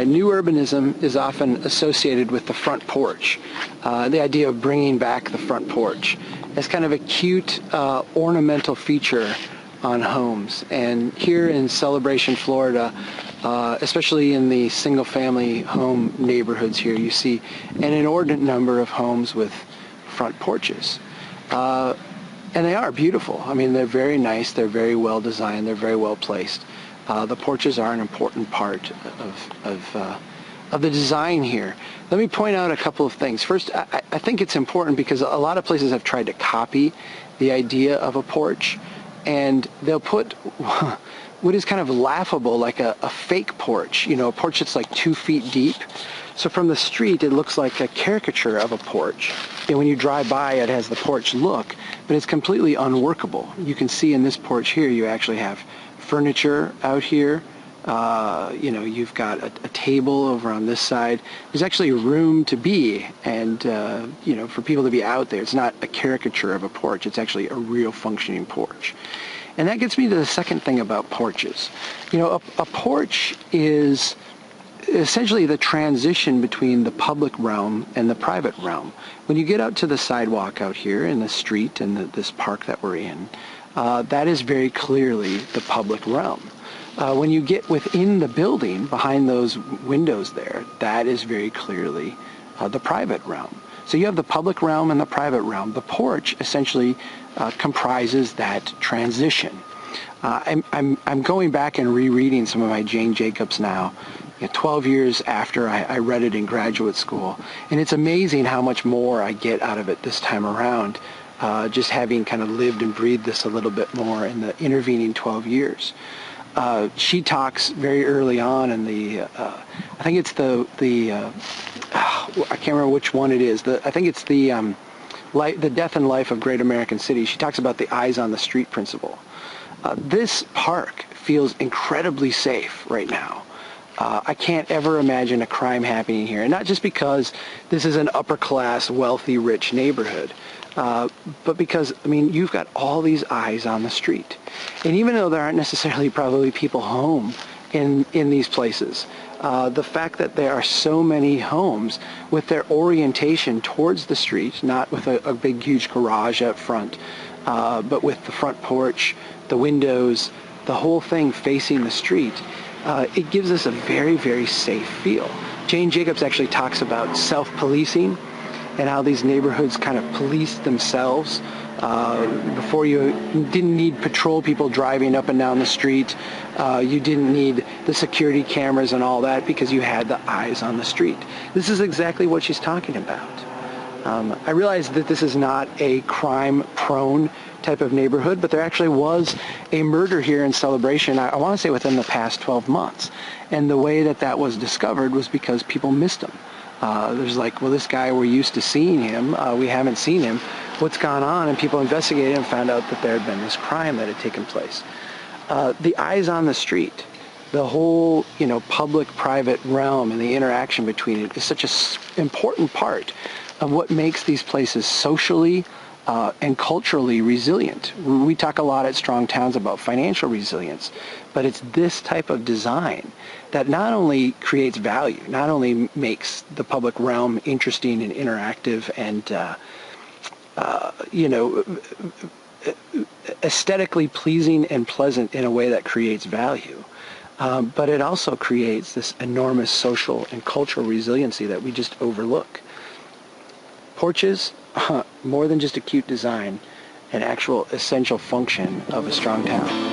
Right? New urbanism is often associated with the front porch, the idea of bringing back the front porch as kind of a cute ornamental feature on homes. And here in Celebration, Florida, especially in the single-family home neighborhoods here, you see an inordinate number of homes with front porches. And they are beautiful. I mean, they're very nice, they're very well designed, they're very well placed. The porches are an important part of the design here. Let me point out a couple of things. First, I think it's important because a lot of places have tried to copy the idea of a porch, and they'll put what is kind of laughable, like a fake porch, you know, a porch that's like 2 feet deep. So from the street, it looks like a caricature of a porch. And when you drive by, it has the porch look, but it's completely unworkable. You can see in this porch here, you actually have furniture out here. You know, you've got a table over on this side. There's actually room to be, and you know, for people to be out there. It's not a caricature of a porch. It's actually a real functioning porch. And that gets me to the second thing about porches. You know, a porch is essentially the transition between the public realm and the private realm. When you get out to the sidewalk out here in the street and this park that we're in, that is very clearly the public realm. When you get within the building, behind those windows there, that is very clearly the private realm. So you have the public realm and the private realm. The porch essentially comprises that transition. I'm going back and rereading some of my Jane Jacobs now, 12 years after I read it in graduate school. And it's amazing how much more I get out of it this time around, just having kind of lived and breathed this a little bit more in the intervening 12 years. She talks very early on in the, I think it's I can't remember which one it is. I think it's the Death and Life of Great American Cities. She talks about the eyes on the street principle. This park feels incredibly safe right now. I can't ever imagine a crime happening here. And not just because this is an upper class, wealthy, rich neighborhood, but because, I mean, you've got all these eyes on the street. And even though there aren't necessarily probably people home in these places, the fact that there are so many homes with their orientation towards the street, not with a big huge garage up front, but with the front porch, the windows, the whole thing facing the street, it gives us a very, very safe feel. Jane Jacobs actually talks about self-policing and how these neighborhoods kind of police themselves. Before, you didn't need patrol people driving up and down the street. You didn't need the security cameras and all that because you had the eyes on the street. This is exactly what she's talking about. I realize that this is not a crime-prone type of neighborhood, but there actually was a murder here in Celebration, I want to say within the past 12 months. And the way that that was discovered was because people missed him. There's like, well, this guy, we're used to seeing him. We haven't seen him. What's gone on? And people investigated and found out that there had been this crime that had taken place. The eyes on the street, the whole, you know, public-private realm and the interaction between it is such an important part of what makes these places socially and culturally resilient. We talk a lot at Strong Towns about financial resilience, but it's this type of design that not only creates value, not only makes the public realm interesting and interactive and, you know, aesthetically pleasing and pleasant in a way that creates value, but it also creates this enormous social and cultural resiliency that we just overlook. Porches, more than just a cute design, an actual essential function of a strong town.